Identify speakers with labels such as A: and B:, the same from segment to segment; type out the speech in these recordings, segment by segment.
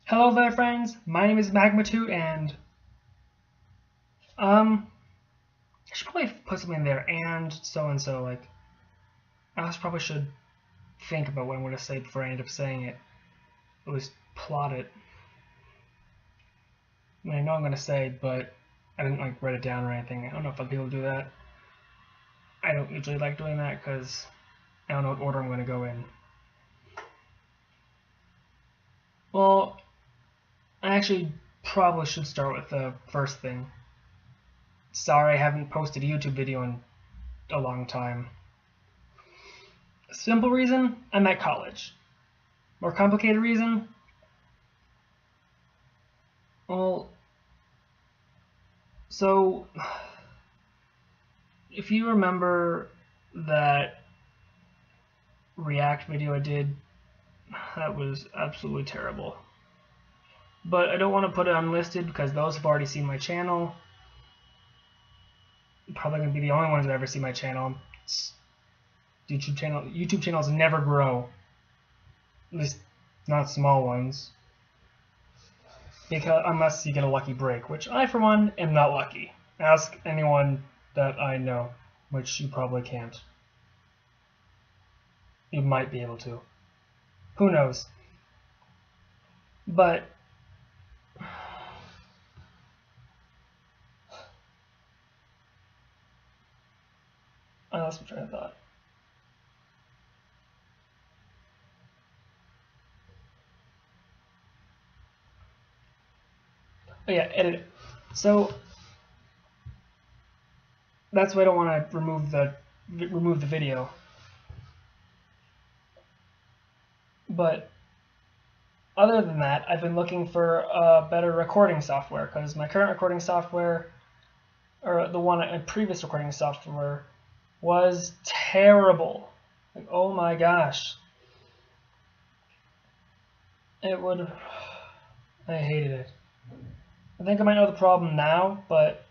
A: Hello there, friends. My name is Magma2, and I should probably put something in there. And so. Like, I also probably should think about what I'm going to say before I end up saying it. At least plot it. I mean, I know I'm going to say, but I didn't like write it down or anything. I don't know if other people do that. I don't usually like doing that because I don't know what order I'm going to go in. Well, I actually probably should start with the first thing. Sorry, I haven't posted a YouTube video in a long time. Simple reason, I'm at college. More complicated reason, well, so if you remember that React video I did, that was absolutely terrible. But I don't want to put it unlisted because those have already seen my channel. Probably gonna be the only ones that ever see my channel. YouTube channels never grow. At least not small ones. Because unless you get a lucky break, which I for one am not lucky. Ask anyone that I know, which you probably can't. You might be able to. Who knows? But I lost my train of thought. Oh yeah, edit it. So that's why I don't want to remove the video. But other than that, I've been looking for a better recording software because my current recording software, or the one in previous recording software, was terrible. Like, oh my gosh. I hated it. I think I might know the problem now, but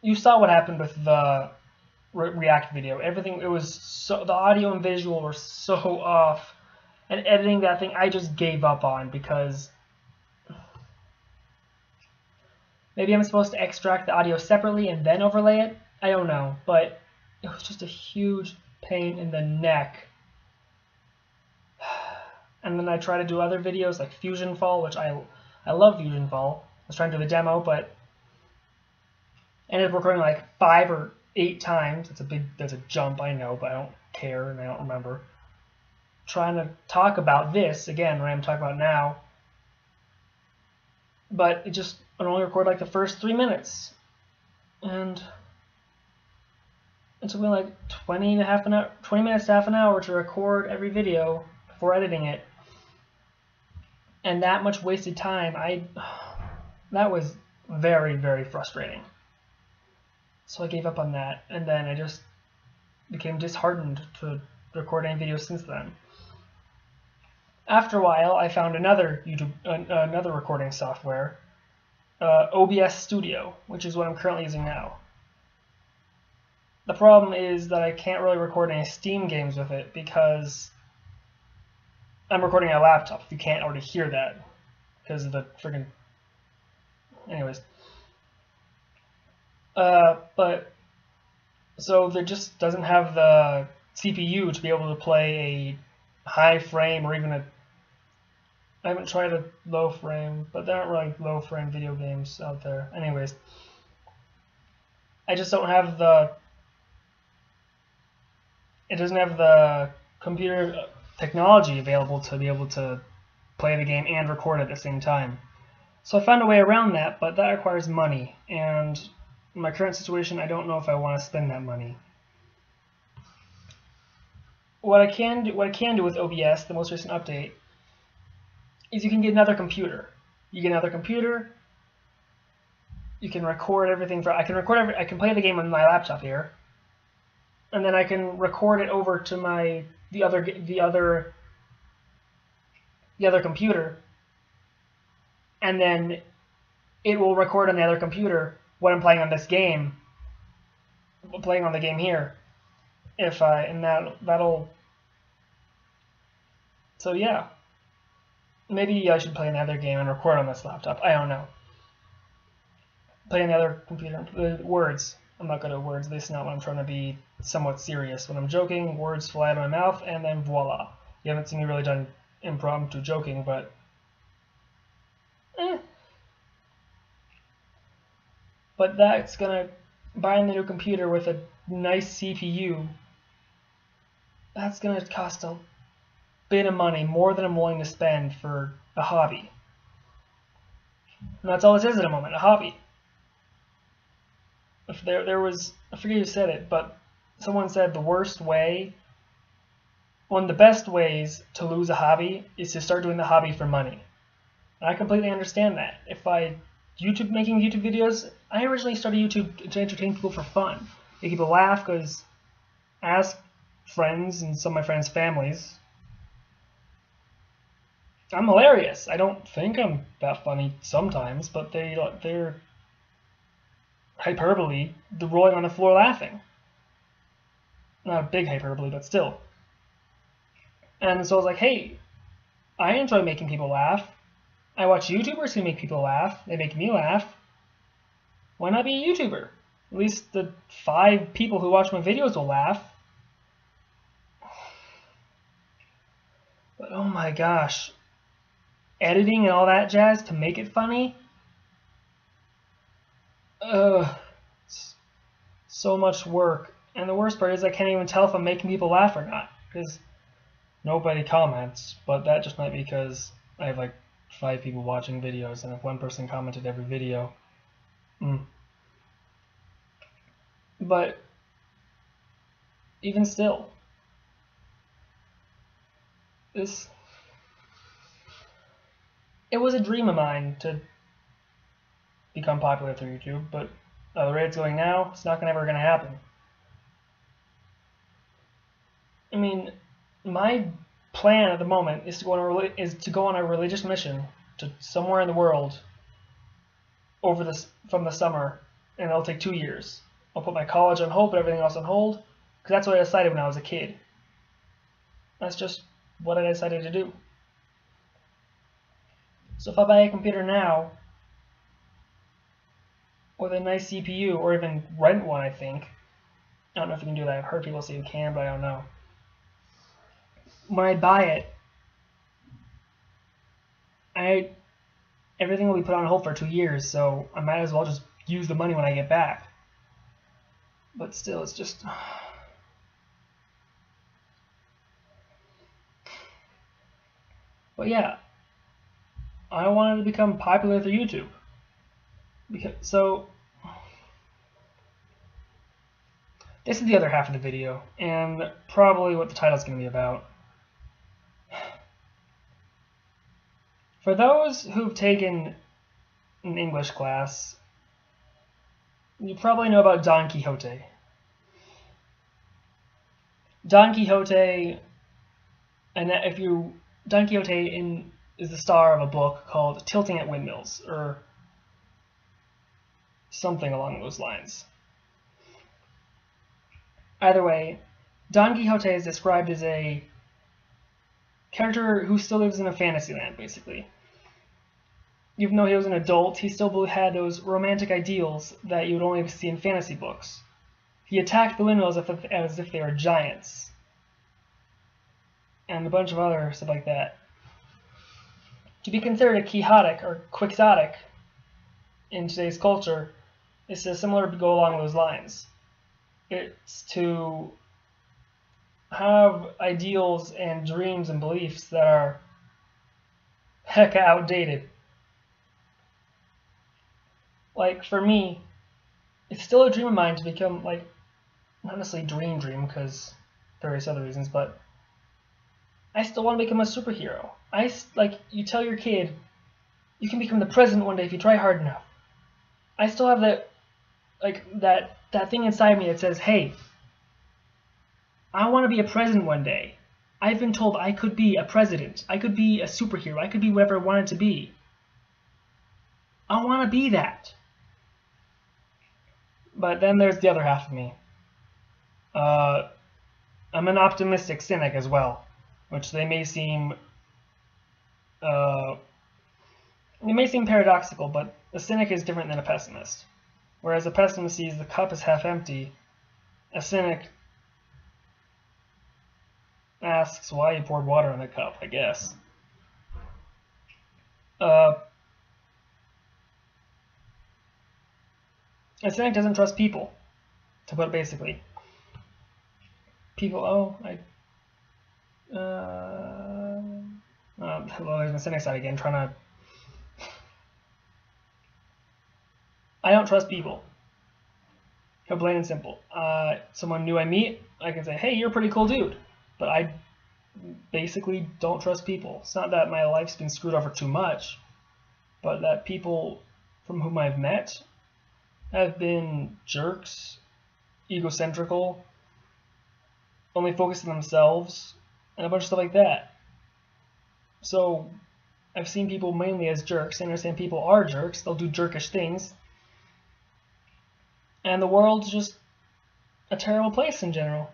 A: you saw what happened with the React video. Everything, the audio and visual were so off, and editing that thing I just gave up on because maybe I'm supposed to extract the audio separately and then overlay it. I don't know, but it was just a huge pain in the neck. And then I try to do other videos like Fusion Fall, which I love Fusion Fall. I was trying to do the demo, but I ended up recording like 5 or 8 times. That's a jump, I know, but I don't care and I don't remember. Trying to talk about this again, what I'm talking about now, but it only record like the first 3 minutes, and it took me like 20 minutes to half an hour to record every video before editing it. And that much wasted time, that was very, very frustrating. So I gave up on that, and then I just became disheartened to record any videos since then. After a while, I found another recording software, OBS Studio, which is what I'm currently using now. The problem is that I can't really record any Steam games with it because I'm recording on a laptop, if you can't already hear that, because of the friggin'... Anyways. But, so there just doesn't have the CPU to be able to play a high frame or even I haven't tried a low frame, but there aren't really low frame video games out there. Anyways. I just don't have it doesn't have the computer technology available to be able to play the game and record at the same time. So I found a way around that, but that requires money, and in my current situation, I don't know if I want to spend that money. What I can do with OBS, the most recent update, is you can get another computer. You get another computer. You can record everything. I can play the game on my laptop here, and then I can record it over to the other computer, and then it will record on the other computer what I'm playing on this game, playing on the game here. And that'll So yeah, maybe I should play another game and record on this laptop. I don't know. Play another computer. Words. I'm not good at words. This is not when I'm trying to be somewhat serious. When I'm joking, words fly out of my mouth, and then voila. You haven't seen me really done impromptu joking, but But that's gonna, buying the new computer with a nice CPU, that's gonna cost a bit of money, more than I'm willing to spend for a hobby. And that's all this is at the moment, a hobby. If there was, I forget who said it, but someone said the worst way, one of the best ways to lose a hobby is to start doing the hobby for money. And I completely understand that. Making YouTube videos, I originally started YouTube to entertain people for fun. Make people laugh, because ask friends and some of my friends' families, I'm hilarious. I don't think I'm that funny sometimes, but they're hyperbole, the rolling on the floor laughing. Not a big hyperbole, but still. And so I was like, hey, I enjoy making people laugh. I watch YouTubers who make people laugh. They make me laugh. Why not be a YouTuber? At least the 5 people who watch my videos will laugh. But oh my gosh. Editing and all that jazz to make it funny? So much work. And the worst part is I can't even tell if I'm making people laugh or not, because nobody comments. But that just might be because I have like 5 people watching videos, and if one person commented every video. But even still, it was a dream of mine to become popular through YouTube, but the rate it's going now, it's not ever going to happen. I mean, my plan at the moment is to go on a religious mission to somewhere in the world from the summer, and it'll take 2 years. I'll put my college on hold, put everything else on hold, because that's what I decided when I was a kid. That's just what I decided to do. So if I buy a computer now with a nice CPU, or even rent one, I think. I don't know if you can do that. I've heard people say you can, but I don't know. When I buy it, everything will be put on hold for 2 years, so I might as well just use the money when I get back. But still, it's just... But yeah, I wanted to become popular through YouTube. So, this is the other half of the video, and probably what the title's going to be about. For those who've taken an English class, you probably know about Don Quixote. Don Quixote is the star of a book called Tilting at Windmills, or something along those lines. Either way, Don Quixote is described as a character who still lives in a fantasy land, basically. Even though he was an adult, he still had those romantic ideals that you would only see in fantasy books. He attacked the windmills as if they were giants, and a bunch of other stuff like that. To be considered a Quixotic or Quixotic in today's culture is similar to go along those lines. It's to have ideals and dreams and beliefs that are hecka outdated. Like, for me, it's still a dream of mine to become, like, not necessarily dream, because various other reasons, but I still want to become a superhero. You tell your kid, you can become the president one day if you try hard enough. I still have that thing inside me that says, hey, I want to be a president one day. I've been told I could be a president. I could be a superhero. I could be whatever I wanted to be. I want to be that. But then there's the other half of me. I'm an optimistic cynic as well, which they may seem It may seem paradoxical, but a cynic is different than a pessimist. Whereas a pessimist sees the cup as half empty, a cynic asks why you poured water in the cup, I guess. A cynic doesn't trust people, to put it basically. People, well, there's the cynic side again, trying to... I don't trust people. Plain and simple. Someone new I meet, I can say, hey, you're a pretty cool dude. But I basically don't trust people. It's not that my life's been screwed over too much, but that people from whom I've met have been jerks, egocentrical, only focused on themselves, and a bunch of stuff like that. So I've seen people mainly as jerks. I understand people are jerks. They'll do jerkish things. And the world's just a terrible place in general.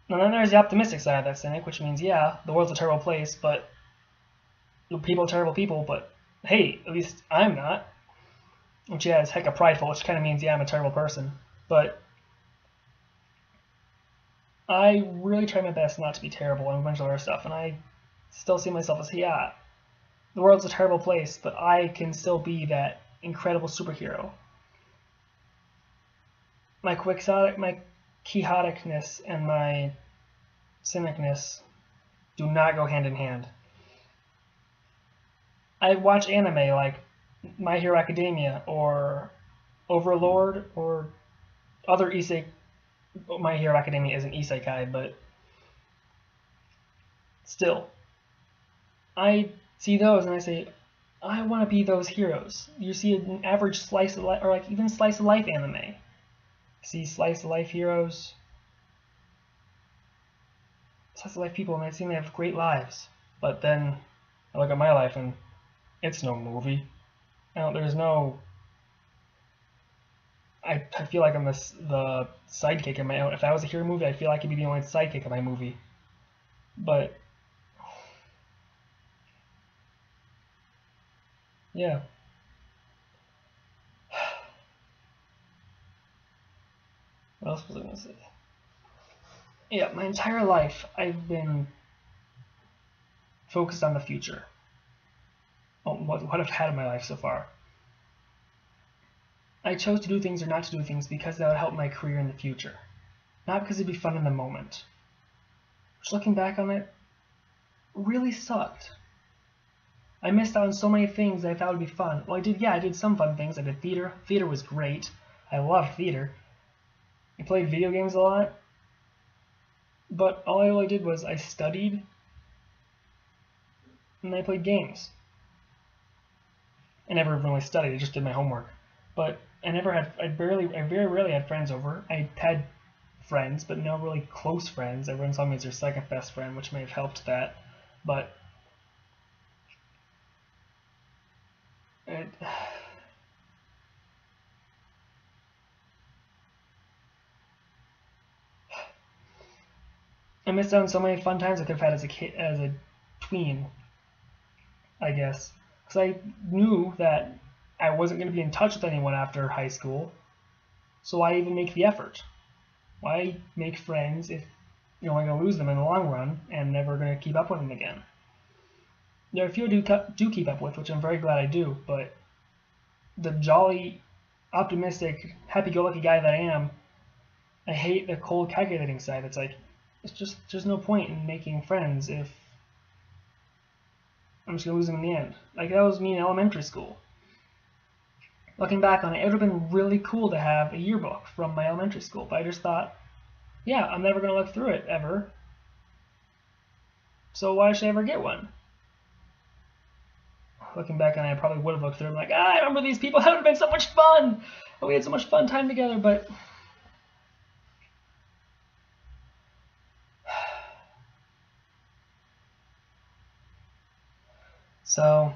A: And then there's the optimistic side of that cynic, which means, yeah, the world's a terrible place, but people are terrible people, but hey, at least I'm not. Which, yeah, is hecka prideful, which kind of means, yeah, I'm a terrible person. But I really try my best not to be terrible and a bunch of other stuff, and I still see myself as, yeah, the world's a terrible place, but I can still be that incredible superhero. My quixoticness and my cynicness do not go hand in hand. I watch anime like My Hero Academia or Overlord or other isekai. My Hero Academia isn't isekai, but still, I see those and I say, I want to be those heroes. You see an average slice of life, or like even slice of life anime. See slice of life heroes, slice of life people, and they seem to have great lives. But then I look at my life and it's no movie. There's no. I feel like I'm the sidekick in my own. If I was a hero movie, I feel like I'd be the only sidekick in my movie. But yeah. What else was I going to say? Yeah, my entire life I've been focused on the future. What I've had in my life so far. I chose to do things or not to do things because that would help my career in the future. Not because it'd be fun in the moment. Which, looking back on it, really sucked. I missed out on so many things that I thought would be fun. Well, I did some fun things. I did theater. Theater was great. I loved theater. I played video games a lot. But all I really did was I studied and I played games. I never really studied, I just did my homework. But I very rarely had friends over. I had friends, but no really close friends. Everyone saw me as their second best friend, which may have helped that. But I missed out on so many fun times I could have had as a kid, as a tween, I guess. Because I knew that I wasn't going to be in touch with anyone after high school, so why even make the effort? Why make friends if you're only going to lose them in the long run and never going to keep up with them again? There are a few I do keep up with, which I'm very glad I do, but the jolly, optimistic, happy-go-lucky guy that I am, I hate the cold, calculating side. It's like, there's no point in making friends if I'm just going to lose them in the end. Like, that was me in elementary school. Looking back on it, it would have been really cool to have a yearbook from my elementary school, but I just thought, yeah, I'm never going to look through it, ever. So why should I ever get one? Looking back on it, I probably would have looked through it. I'm like, I remember these people. That would have been so much fun. We had so much fun time together, but so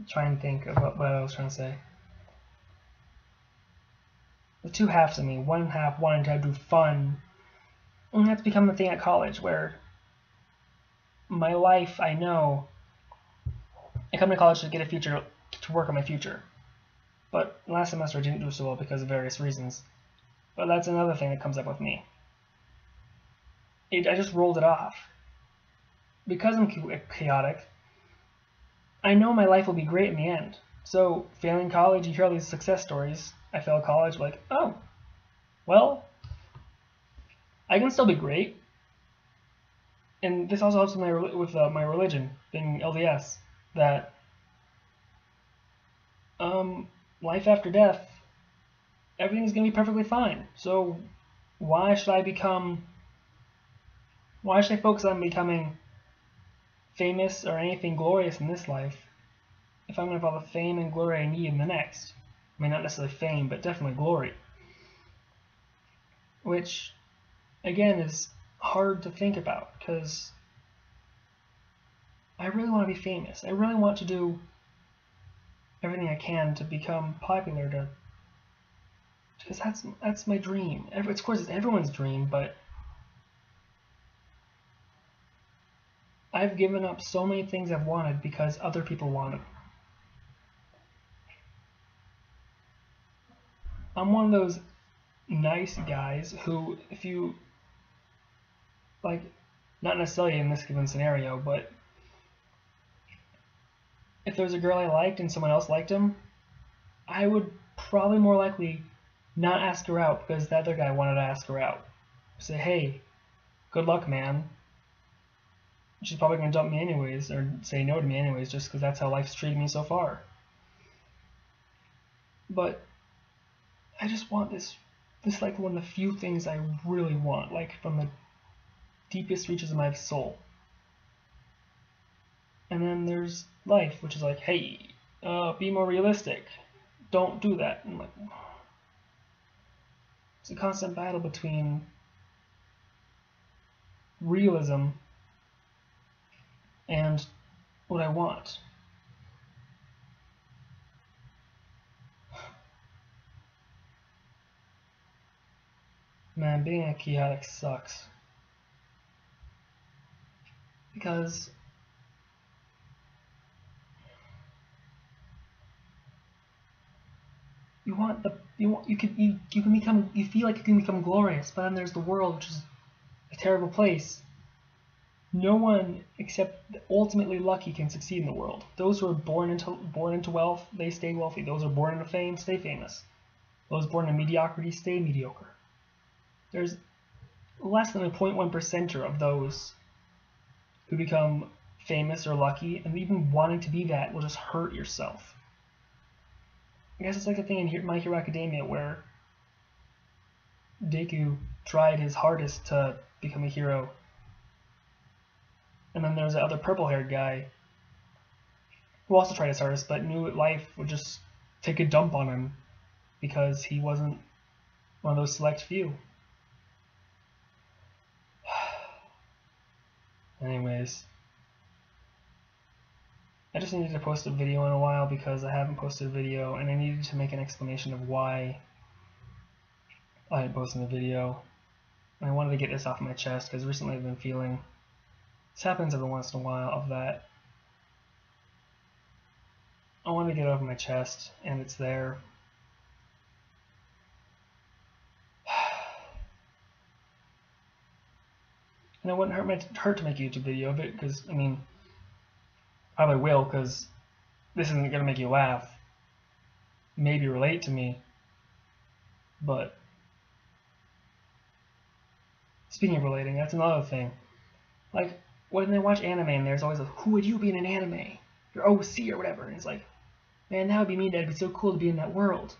A: try and think of what I was trying to say. The two halves of me. One half wanted to do fun, and that's become the thing at college where my life, I know, I come to college to get a future, to work on my future. But last semester I didn't do so well because of various reasons. But that's another thing that comes up with me. I just rolled it off. Because I'm chaotic, I know my life will be great in the end. So failing college, you hear all these success stories. I failed college, like, oh, well, I can still be great. And this also helps with my religion, being LDS, that life after death, everything's gonna be perfectly fine. So why should I focus on becoming famous or anything glorious in this life if I'm gonna have all the fame and glory I need in the next? I mean, not necessarily fame, but definitely glory. Which, again, is hard to think about because I really want to be famous. I really want to do everything I can to become popular, because that's my dream. Of course, it's everyone's dream, but I've given up so many things I've wanted because other people wanted. I'm one of those nice guys who, if you, like, not necessarily in this given scenario, but if there was a girl I liked and someone else liked him, I would probably more likely not ask her out because the other guy wanted to ask her out. Say, hey, good luck, man. She's probably going to dump me anyways, or say no to me anyways, just because that's how life's treated me so far. But I just want this like one of the few things I really want, like from the deepest reaches of my soul. And then there's life, which is like, hey, be more realistic. Don't do that. And like, it's a constant battle between realism and what I want. Man, being a chaotic sucks. Because you feel like you can become glorious, but then there's the world, which is a terrible place. No one except the ultimately lucky can succeed in the world. Those who are born into wealth, they stay wealthy. Those who are born into fame, stay famous. Those born in mediocrity, stay mediocre. There's less than a 0.1% of those who become famous or lucky, and even wanting to be that will just hurt yourself. I guess it's like a thing in My Hero Academia where Deku tried his hardest to become a hero, and then there's that other purple-haired guy who also tried his hardest, but knew life would just take a dump on him because he wasn't one of those select few. Anyways, I just needed to post a video in a while because I haven't posted a video, and I needed to make an explanation of why I hadn't posted a video. And I wanted to get this off my chest because recently I've been feeling, this happens every once in a while, of that I wanted to get it off my chest, and it's there. And it wouldn't hurt to make a YouTube video of it, because, I mean, probably will, because this isn't going to make you laugh, maybe relate to me, but speaking of relating, that's another thing. Like, when they watch anime, and there's always a, who would you be in an anime? Your OC or whatever, and it's like, man, that would be me, that'd be so cool to be in that world.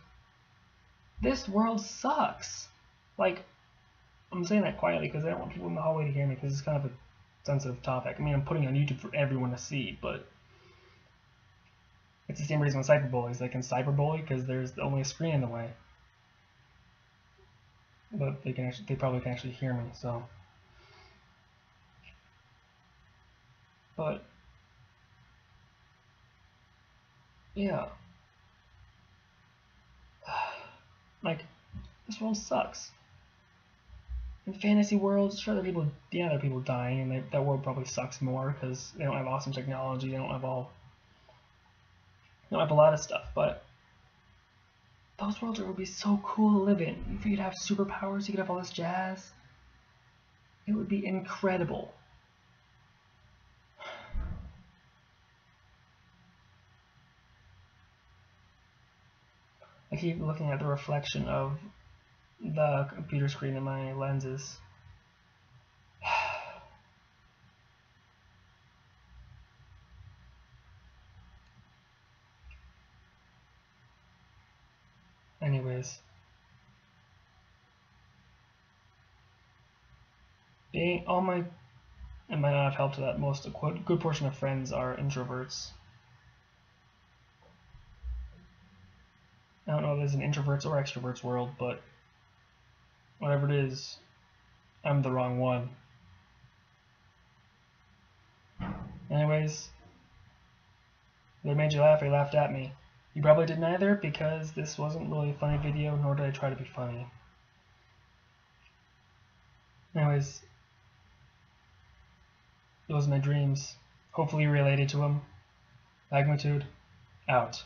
A: This world sucks. Like, I'm saying that quietly because I don't want people in the hallway to hear me because it's kind of a sensitive topic. I mean, I'm putting it on YouTube for everyone to see, but it's the same reason with cyberbullies. They can cyberbully because there's only a screen in the way. But they probably can actually hear me, so. But yeah. Like, this world sucks. in fantasy worlds, sure, there are people dying, and that world probably sucks more because they don't have awesome technology, they don't have a lot of stuff, but those worlds would be so cool to live in. If you could have superpowers, you could have all this jazz. It would be incredible. I keep looking at the reflection of the computer screen in my lenses. Anyways, it might not have helped that a good portion of friends are introverts. I don't know if there's an introverts or extroverts world, but whatever it is, I'm the wrong one. Anyways, if it made you laugh or you laughed at me, you probably didn't either, because this wasn't really a funny video, nor did I try to be funny. Anyways, those are my dreams. Hopefully related to them. Magnitude, out.